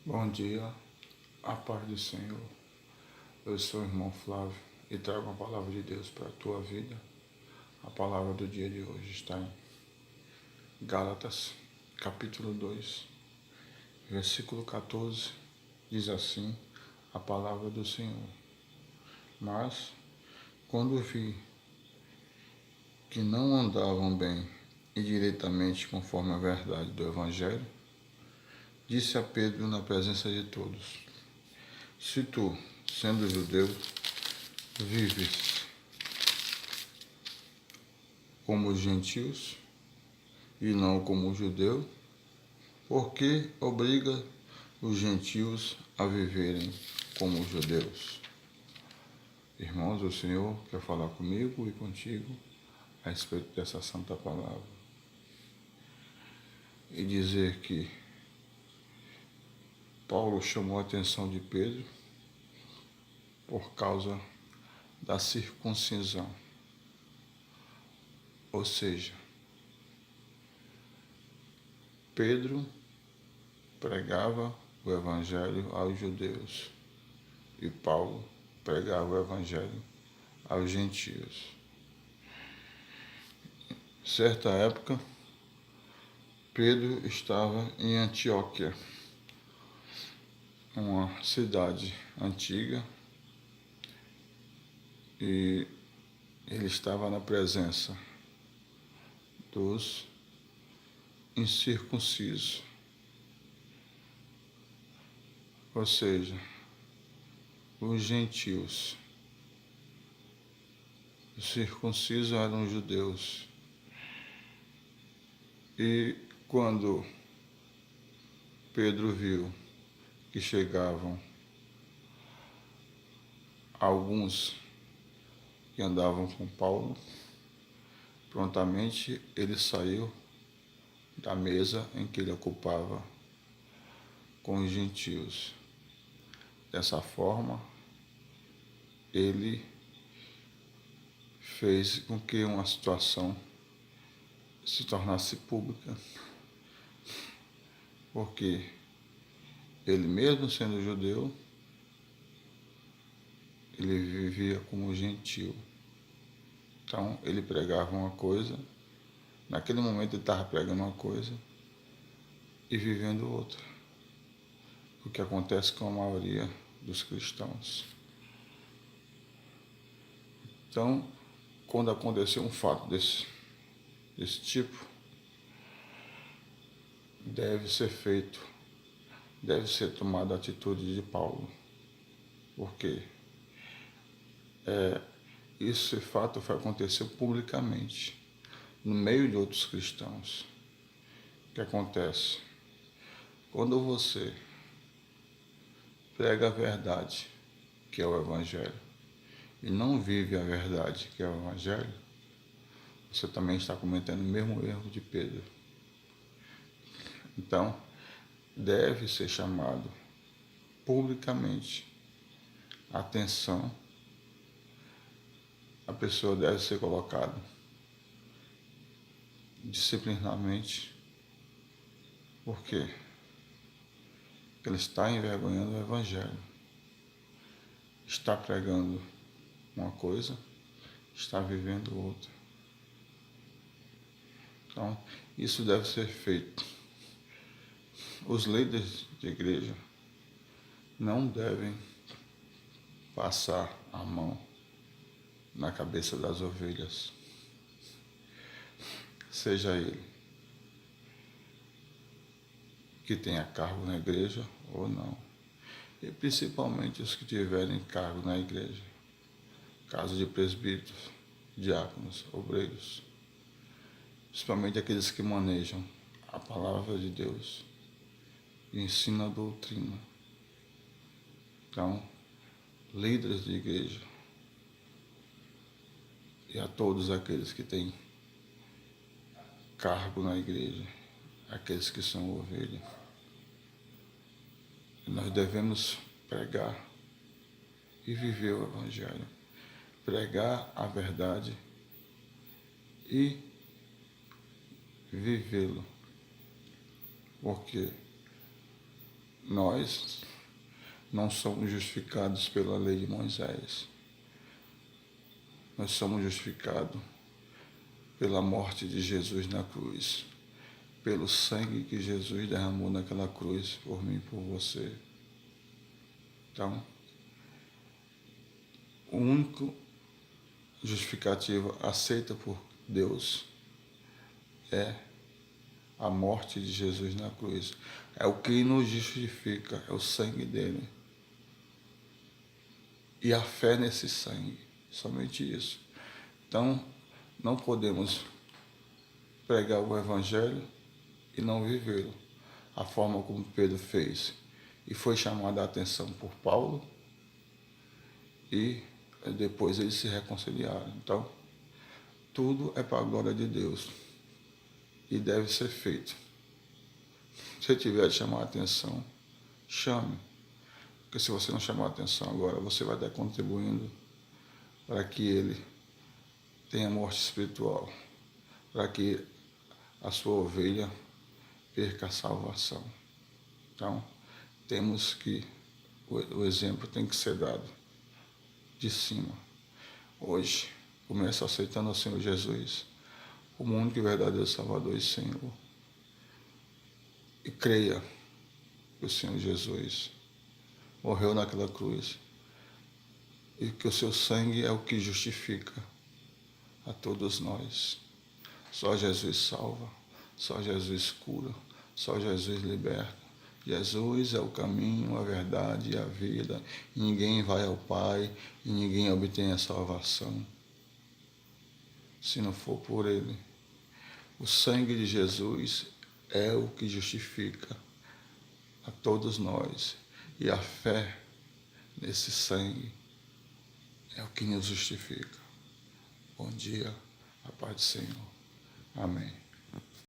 Bom dia, a paz do Senhor. Eu sou o irmão Flávio e trago a palavra de Deus para a tua vida. A palavra do dia de hoje está em Gálatas, capítulo 2, versículo 14. Diz assim a palavra do Senhor. Mas, quando vi que não andavam bem e diretamente conforme a verdade do Evangelho, disse a Pedro na presença de todos: Se tu, sendo judeu, vives como os gentios e não como o judeu, por que obriga os gentios a viverem como os judeus? Irmãos, o Senhor quer falar comigo e contigo a respeito dessa santa palavra e dizer que Paulo chamou a atenção de Pedro por causa da circuncisão, ou seja, Pedro pregava o evangelho aos judeus e Paulo pregava o evangelho aos gentios. Certa época, Pedro estava em Antioquia, uma cidade antiga, e ele estava na presença dos incircuncisos, ou seja, os gentios. Os circuncisos eram judeus. E quando Pedro viu que chegavam alguns que andavam com Paulo, prontamente ele saiu da mesa em que ele ocupava com os gentios. Dessa forma, ele fez com que uma situação se tornasse pública, porque ele mesmo sendo judeu, ele vivia como gentio. Então ele pregava uma coisa, naquele momento ele estava pregando uma coisa e vivendo outra, o que acontece com a maioria dos cristãos. Então, quando aconteceu um fato desse tipo, deve ser tomada a atitude de Paulo, porque esse fato aconteceu publicamente, no meio de outros cristãos. O que acontece? Quando você prega a verdade, que é o Evangelho, e não vive a verdade, que é o Evangelho, você também está cometendo o mesmo erro de Pedro. Então, deve ser chamado publicamente a atenção, a pessoa deve ser colocada disciplinarmente, porque ele está envergonhando o Evangelho, está pregando uma coisa, está vivendo outra. Então, isso deve ser feito. Os líderes de igreja não devem passar a mão na cabeça das ovelhas, seja ele que tenha cargo na igreja ou não, e principalmente os que tiverem cargo na igreja, caso de presbíteros, diáconos, obreiros, principalmente aqueles que manejam a palavra de Deus e ensinam a doutrina. Então, líderes de igreja e a todos aqueles que têm cargo na igreja, aqueles que são ovelhas, nós devemos pregar e viver o Evangelho, pregar a verdade e vivê-lo, porque nós não somos justificados pela lei de Moisés. Nós somos justificados pela morte de Jesus na cruz, pelo sangue que Jesus derramou naquela cruz por mim e por você. Então, o único justificativo aceita por Deus é a morte de Jesus na cruz. É o que nos justifica, é o sangue dele. E a fé nesse sangue, somente isso. Então, não podemos pregar o Evangelho e não vivê-lo. A forma como Pedro fez. E foi chamada a atenção por Paulo e depois eles se reconciliaram. Então, tudo é para a glória de Deus e deve ser feito. Se tiver de chamar a atenção, chame. Porque se você não chamar a atenção agora, você vai estar contribuindo para que ele tenha morte espiritual, para que a sua ovelha perca a salvação. Então, temos que, o exemplo tem que ser dado de cima. Hoje, comece aceitando o Senhor Jesus como único e verdadeiro Salvador e Senhor. E creia que o Senhor Jesus morreu naquela cruz e que o seu sangue é o que justifica a todos nós. Só Jesus salva, só Jesus cura, só Jesus liberta. Jesus é o caminho, a verdade e a vida. E ninguém vai ao Pai e ninguém obtém a salvação se não for por Ele. O sangue de Jesus é o que justifica a todos nós. E a fé nesse sangue é o que nos justifica. Bom dia, a paz do Senhor. Amém.